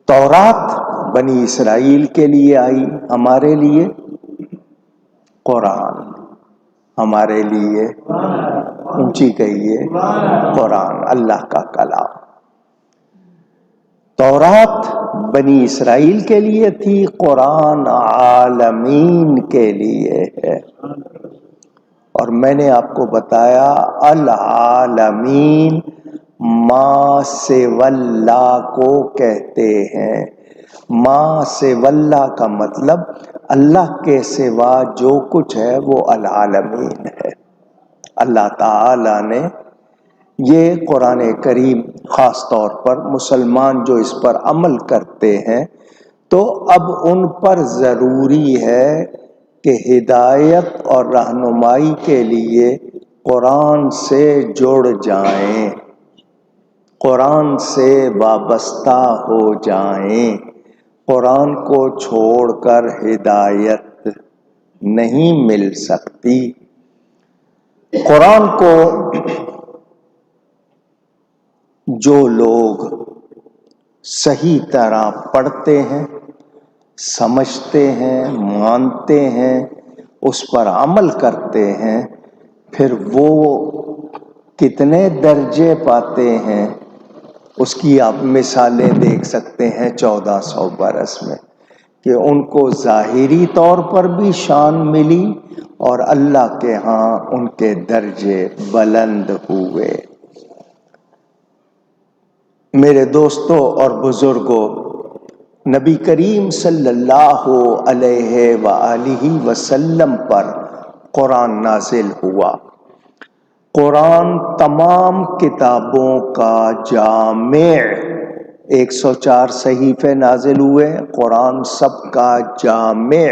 تورات بنی اسرائیل کے لیے آئی، ہمارے لیے قرآن، ہمارے لیے اونچی کہیے قرآن، اللہ کا کلام۔ تورات بنی اسرائیل کے لیے تھی، قرآن عالمین کے لیے ہے۔ اور میں نے آپ کو بتایا العالمین ما سوی اللہ کو کہتے ہیں۔ ما سوی اللہ کا مطلب اللہ کے سوا جو کچھ ہے وہ العالمین ہے۔ اللہ تعالی نے یہ قرآن کریم خاص طور پر مسلمان جو اس پر عمل کرتے ہیں تو اب ان پر ضروری ہے کہ ہدایت اور رہنمائی کے لیے قرآن سے جڑ جائیں، قرآن سے وابستہ ہو جائیں۔ قرآن کو چھوڑ کر ہدایت نہیں مل سکتی۔ قرآن کو جو لوگ صحیح طرح پڑھتے ہیں، سمجھتے ہیں، مانتے ہیں، اس پر عمل کرتے ہیں، پھر وہ کتنے درجے پاتے ہیں اس کی آپ مثالیں دیکھ سکتے ہیں 1400 برس میں، کہ ان کو ظاہری طور پر بھی شان ملی اور اللہ کے ہاں ان کے درجے بلند ہوئے۔ میرے دوستوں اور بزرگوں، نبی کریم صلی اللہ علیہ وآلہ وسلم پر قرآن نازل ہوا۔ قرآن تمام کتابوں کا جامع، 104 صحیفے نازل ہوئے، قرآن سب کا جامع،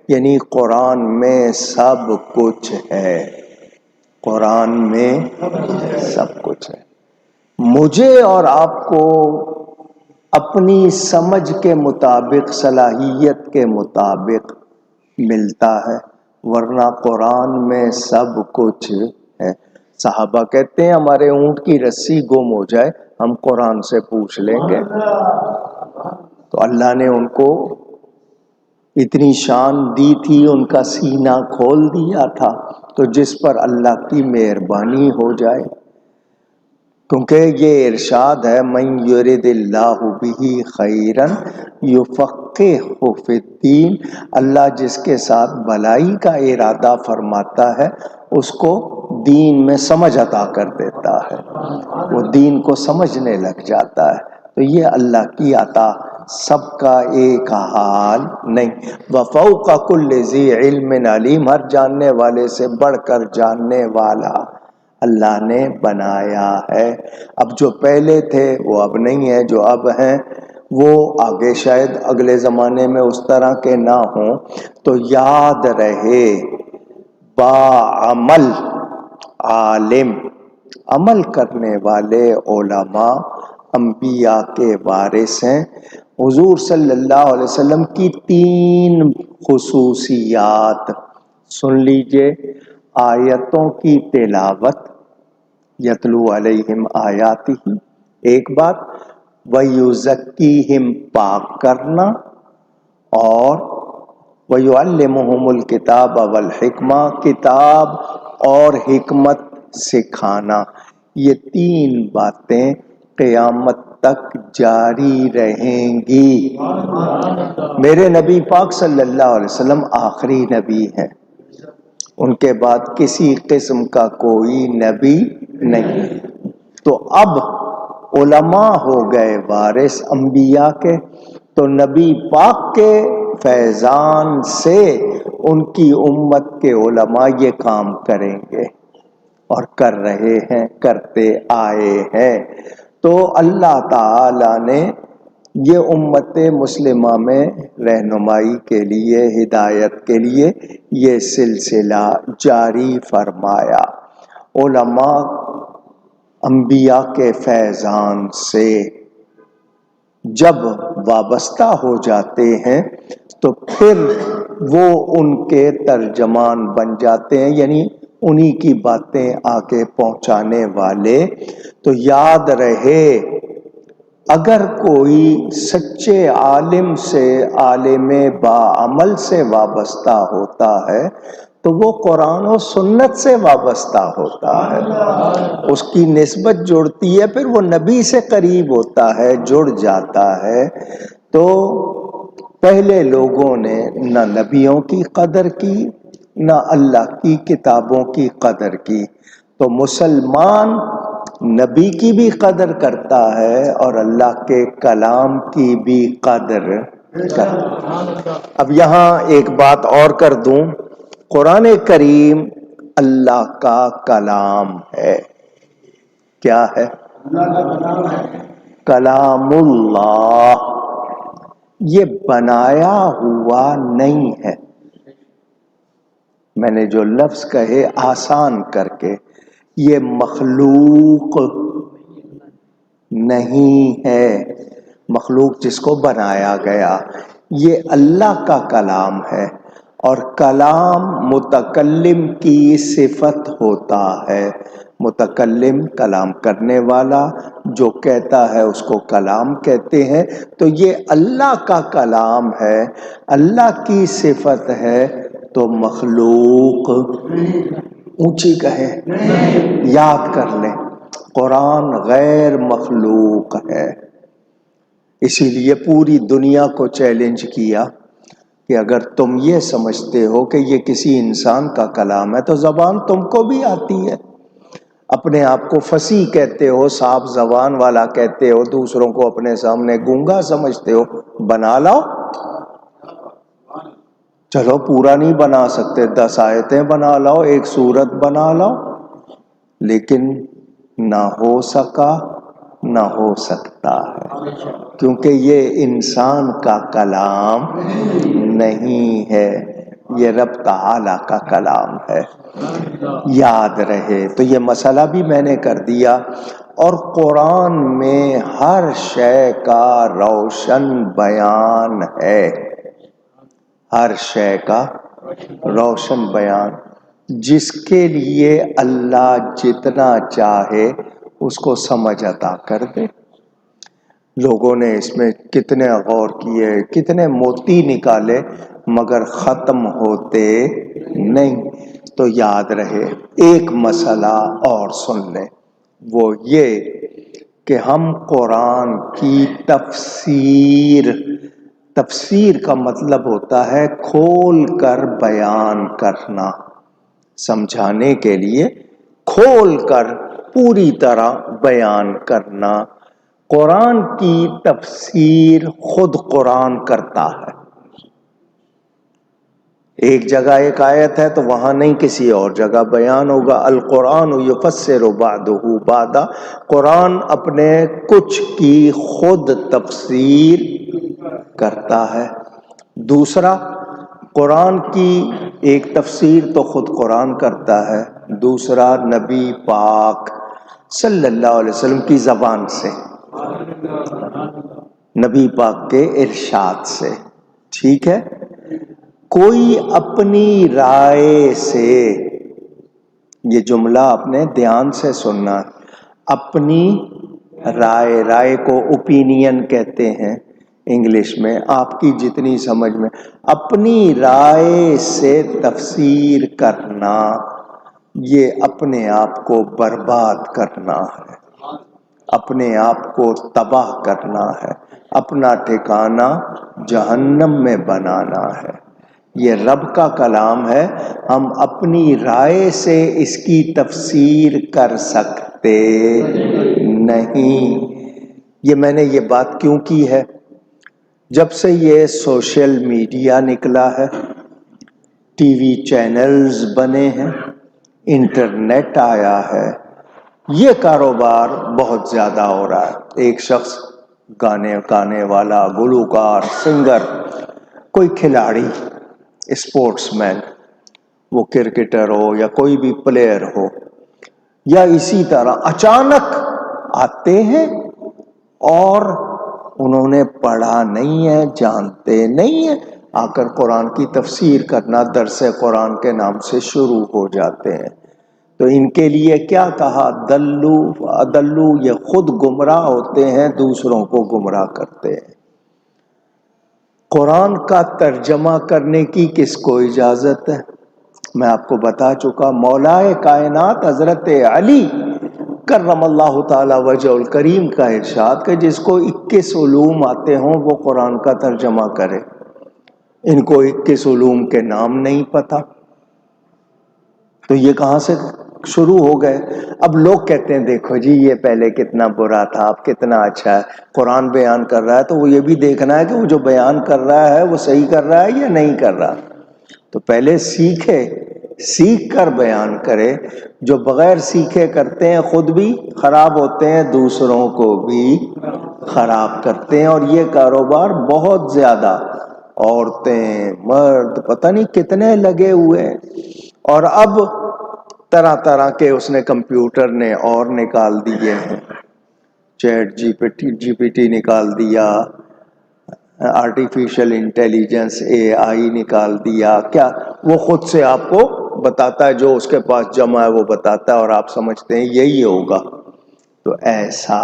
یعنی قرآن میں سب کچھ ہے، قرآن میں سب کچھ ہے۔ مجھے اور آپ کو اپنی سمجھ کے مطابق، صلاحیت کے مطابق ملتا ہے، ورنہ قرآن میں سب کچھ ہے۔ صحابہ کہتے ہیں ہمارے اونٹ کی رسی گم ہو جائے ہم قرآن سے پوچھ لیں گے۔ تو اللہ نے ان کو اتنی شان دی تھی، ان کا سینہ کھول دیا تھا، تو جس پر اللہ کی مہربانی ہو جائے، کیونکہ یہ ارشاد ہے من یرد اللہ بہ خیرا یفقہہ فی الدین، اللہ جس کے ساتھ بھلائی کا ارادہ فرماتا ہے اس کو دین میں سمجھ عطا کر دیتا ہے، وہ دین کو سمجھنے لگ جاتا ہے۔ تو یہ اللہ کی عطا، سب کا ایک حال نہیں۔ وفوق کل ذی علم علیم، ہر جاننے والے سے بڑھ کر جاننے والا اللہ نے بنایا ہے۔ اب جو پہلے تھے وہ اب نہیں ہے، جو اب ہیں وہ آگے شاید اگلے زمانے میں اس طرح کے نہ ہوں۔ تو یاد رہے باعمل عالم، عمل کرنے والے علماء انبیاء کے وارث ہیں۔ حضور صلی اللہ علیہ وسلم کی 3 خصوصیات سن لیجئے۔ آیتوں کی تلاوت، یتلو علیہم آیاتہ، ایک بات، وَيُزَكِّيهِمْ، پاک کرنا، اور وَيُعَلِّمُهُمُ الْكِتَابَ وَالْحِكْمَةَ، کتاب اور حکمت سکھانا۔ یہ 3 باتیں قیامت تک جاری رہیں گی۔ میرے نبی پاک صلی اللہ علیہ وسلم آخری نبی ہیں، ان کے بعد کسی قسم کا کوئی نبی نہیں۔ تو اب علماء ہو گئے وارث انبیاء کے، تو نبی پاک کے فیضان سے ان کی امت کے علماء یہ کام کریں گے اور کر رہے ہیں، کرتے آئے ہیں۔ تو اللہ تعالی نے یہ امت مسلمہ میں رہنمائی کے لیے، ہدایت کے لیے یہ سلسلہ جاری فرمایا۔ علماء انبیاء کے فیضان سے جب وابستہ ہو جاتے ہیں تو پھر وہ ان کے ترجمان بن جاتے ہیں، یعنی انہی کی باتیں آگے پہنچانے والے۔ تو یاد رہے اگر کوئی سچے عالم سے، عالم باعمل سے وابستہ ہوتا ہے تو وہ قرآن و سنت سے وابستہ ہوتا ہے، اس کی نسبت جڑتی ہے، پھر وہ نبی سے قریب ہوتا ہے، جڑ جاتا ہے۔ تو پہلے لوگوں نے نہ نبیوں کی قدر کی نہ اللہ کی کتابوں کی قدر کی، تو مسلمان نبی کی بھی قدر کرتا ہے اور اللہ کے کلام کی بھی قدر کرتا ہے۔ اب یہاں ایک بات اور کر دوں، قرآن کریم اللہ کا کلام ہے۔ کیا ہے؟ کلام اللہ، یہ بنایا ہوا نہیں ہے۔ میں نے جو لفظ کہے آسان کر کے، یہ مخلوق نہیں ہے، مخلوق جس کو بنایا گیا، یہ اللہ کا کلام ہے۔ اور کلام متکلم کی صفت ہوتا ہے، متکلم کلام کرنے والا جو کہتا ہے اس کو کلام کہتے ہیں۔ تو یہ اللہ کا کلام ہے، اللہ کی صفت ہے، تو مخلوق اونچی کہے، یاد کر لیں قرآن غیر مخلوق ہے۔ اسی لیے پوری دنیا کو چیلنج کیا کہ اگر تم یہ سمجھتے ہو کہ یہ کسی انسان کا کلام ہے تو زبان تم کو بھی آتی ہے، اپنے آپ کو فصیح کہتے ہو، صاف زبان والا کہتے ہو، دوسروں کو اپنے سامنے گونگا سمجھتے ہو، بنا لاؤ۔ چلو پورا نہیں بنا سکتے، 10 آیتیں بنا لاؤ، 1 سورت بنا لاؤ، لیکن نہ ہو سکا نہ ہو سکتا ہے، کیونکہ یہ انسان کا کلام نہیں ہے، یہ رب تعالی کا کلام ہے۔ یاد رہے، تو یہ مسئلہ بھی میں نے کر دیا۔ اور قرآن میں ہر شے کا روشن بیان ہے، ہر شے کا روشن بیان، جس کے لیے اللہ جتنا چاہے اس کو سمجھ عطا کر دے۔ لوگوں نے اس میں کتنے غور کیے، کتنے موتی نکالے، مگر ختم ہوتے نہیں۔ تو یاد رہے، ایک مسئلہ اور سن لیں، وہ یہ کہ ہم قرآن کی تفسیر کا مطلب ہوتا ہے کھول کر بیان کرنا، سمجھانے کے لیے کھول کر پوری طرح بیان کرنا۔ قرآن کی تفسیر خود قرآن کرتا ہے۔ ایک جگہ ایک آیت ہے تو وہاں نہیں، کسی اور جگہ بیان ہوگا۔ القرآن یفسر بعضہ بعضا، قرآن اپنے کچھ کی خود تفسیر کرتا ہے۔ دوسرا، قرآن کی ایک تفسیر تو خود قرآن کرتا ہے، دوسرا نبی پاک صلی اللہ علیہ وسلم کی زبان سے، نبی پاک کے ارشاد سے، ٹھیک ہے۔ کوئی اپنی رائے سے، یہ جملہ اپنے دھیان سے سننا، اپنی رائے کو اوپینین کہتے ہیں انگلش میں، آپ کی جتنی سمجھ میں، اپنی رائے سے تفسیر کرنا، یہ اپنے آپ کو برباد کرنا ہے، اپنے آپ کو تباہ کرنا ہے، اپنا ٹھکانہ جہنم میں بنانا ہے۔ یہ رب کا کلام ہے، ہم اپنی رائے سے اس کی تفسیر کر سکتے نہیں۔ یہ میں نے یہ بات کیوں کی ہے؟ جب سے یہ سوشل میڈیا نکلا ہے، ٹی وی چینلز بنے ہیں، انٹرنیٹ آیا ہے، یہ کاروبار بہت زیادہ ہو رہا ہے۔ ایک شخص گانے والا، گلوکار، سنگر، کوئی کھلاڑی، اسپورٹس مین، وہ کرکٹر ہو یا کوئی بھی پلیئر ہو، یا اسی طرح اچانک آتے ہیں اور انہوں نے پڑھا نہیں ہے، جانتے نہیں ہیں، آ کر قرآن کی تفسیر کرنا، درس قرآن کے نام سے شروع ہو جاتے ہیں۔ تو ان کے لیے کیا کہا؟ دلو اضلوا، یہ خود گمراہ ہوتے ہیں، دوسروں کو گمراہ کرتے ہیں۔ قرآن کا ترجمہ کرنے کی کس کو اجازت ہے؟ میں آپ کو بتا چکا، مولائے کائنات حضرت علی کرم اللہ تعالی وجہ الکریم کا ارشاد کہ جس کو 21 علوم آتے ہوں وہ قرآن کا ترجمہ کرے۔ ان کو 21 علوم کے نام نہیں پتہ، تو یہ کہاں سے شروع ہو گئے؟ اب لوگ کہتے ہیں دیکھو جی یہ پہلے کتنا برا تھا، اب کتنا اچھا ہے، قرآن بیان کر رہا ہے تو وہ یہ بھی دیکھنا ہے کہ وہ جو بیان کر رہا ہے وہ صحیح کر رہا ہے یا نہیں کر رہا۔ تو پہلے سیکھے، سیکھ کر بیان کرے۔ جو بغیر سیکھے کرتے ہیں خود بھی خراب ہوتے ہیں، دوسروں کو بھی خراب کرتے ہیں، اور یہ کاروبار بہت زیادہ عورتیں مرد پتہ نہیں کتنے لگے ہوئے ہیں۔ اور اب طرح طرح کے اس نے کمپیوٹر نے اور نکال دیے ہیں، چیٹ جی پی ٹی نکال دیا، آرٹیفیشل انٹیلیجنس AI نکال دیا، کیا وہ خود سے آپ کو بتاتا ہے، جو اس کے پاس جمع ہے وہ بتاتا ہے، اور آپ سمجھتے ہیں یہی ہوگا۔ تو ایسا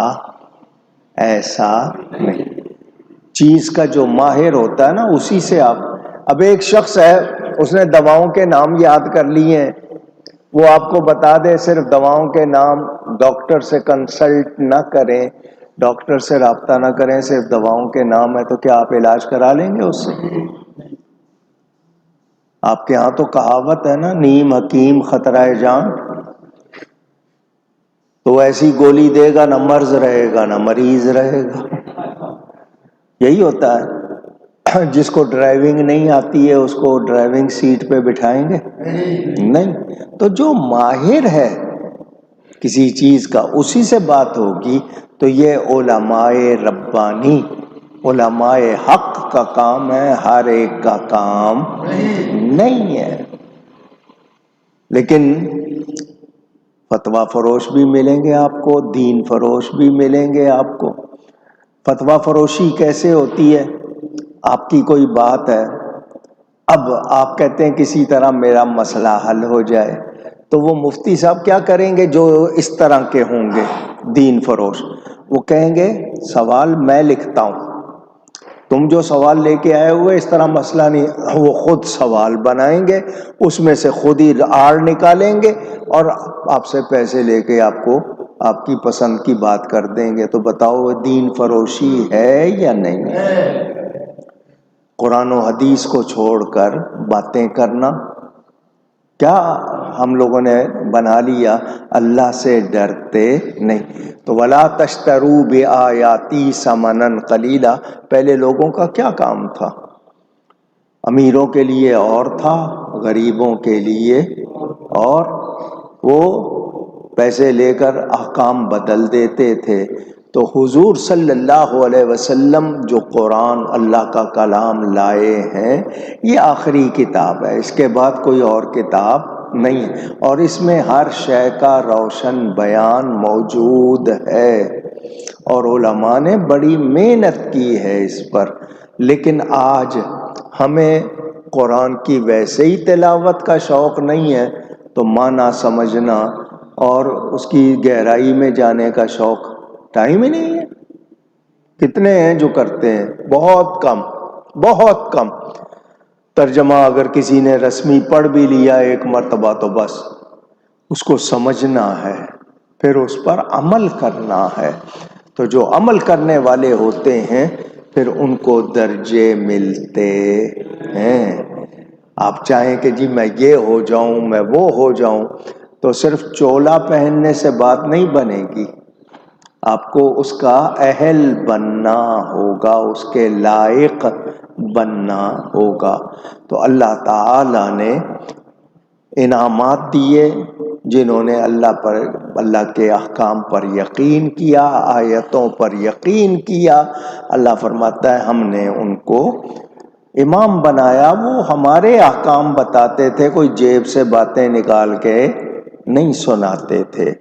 نہیں، چیز کا جو ماہر ہوتا ہے نا اسی سے آپ۔ اب ایک شخص ہے اس نے دواؤں کے نام یاد کر لیے ہیں، وہ آپ کو بتا دے صرف دواؤں کے نام، ڈاکٹر سے کنسلٹ نہ کریں، ڈاکٹر سے رابطہ نہ کریں، صرف دواؤں کے نام ہے، تو کیا آپ علاج کرا لیں گے اس سے؟ آپ کے ہاں تو کہاوت ہے نا، نیم حکیم خطرہ جان، تو ایسی گولی دے گا نہ مرض رہے گا نہ مریض رہے گا۔ یہی ہوتا ہے۔ جس کو ڈرائیونگ نہیں آتی ہے اس کو ڈرائیونگ سیٹ پہ بٹھائیں گے؟ نہیں۔ تو جو ماہر ہے کسی چیز کا اسی سے بات ہوگی۔ تو یہ علماء ربانی، علماء حق کا کام ہے، ہر ایک کا کام نہیں ہے۔ لیکن فتویٰ فروش بھی ملیں گے آپ کو، دین فروش بھی ملیں گے آپ کو۔ فتویٰ فروشی کیسے ہوتی ہے؟ آپ کی کوئی بات ہے، اب آپ کہتے ہیں کسی طرح میرا مسئلہ حل ہو جائے، تو وہ مفتی صاحب کیا کریں گے جو اس طرح کے ہوں گے دین فروش؟ وہ کہیں گے سوال میں لکھتا ہوں، تم جو سوال لے کے آئے ہوئے اس طرح مسئلہ نہیں، وہ خود سوال بنائیں گے، اس میں سے خود ہی آڑ نکالیں گے اور آپ سے پیسے لے کے آپ کو آپ کی پسند کی بات کر دیں گے۔ تو بتاؤ وہ دین فروشی ہے یا نہیں؟ قرآن و حدیث کو چھوڑ کر باتیں کرنا، کیا ہم لوگوں نے بنا لیا اللہ سے ڈرتے نہیں۔ تو وَلَا تَشْتَرُوا بِآيَاتِي ثَمَنًا قَلِيلًا، پہلے لوگوں کا کیا کام تھا؟ امیروں کے لیے اور تھا، غریبوں کے لیے اور، وہ پیسے لے کر احکام بدل دیتے تھے۔ تو حضور صلی اللہ علیہ وسلم جو قرآن اللہ کا کلام لائے ہیں یہ آخری کتاب ہے، اس کے بعد کوئی اور کتاب نہیں ہے، اور اس میں ہر شے کا روشن بیان موجود ہے، اور علماء نے بڑی محنت کی ہے اس پر۔ لیکن آج ہمیں قرآن کی ویسے ہی تلاوت کا شوق نہیں ہے، تو معنی سمجھنا اور اس کی گہرائی میں جانے کا شوق ٹائم ہی نہیں ہے۔ کتنے ہیں جو کرتے ہیں؟ بہت کم، بہت کم۔ ترجمہ اگر کسی نے رسمی پڑھ بھی لیا ایک مرتبہ تو بس اس کو سمجھنا ہے، پھر اس پر عمل کرنا ہے۔ تو جو عمل کرنے والے ہوتے ہیں پھر ان کو درجے ملتے ہیں۔ آپ چاہیں کہ جی میں یہ ہو جاؤں، میں وہ ہو جاؤں، تو صرف چولا پہننے سے بات نہیں بنے گی، آپ کو اس کا اہل بننا ہوگا، اس کے لائق بننا ہوگا۔ تو اللہ تعالی نے انعامات دیے جنہوں نے اللہ کے احکام پر یقین کیا، آیتوں پر یقین کیا۔ اللہ فرماتا ہے ہم نے ان کو امام بنایا، وہ ہمارے احکام بتاتے تھے، کوئی جیب سے باتیں نکال کے نہیں سناتے تھے۔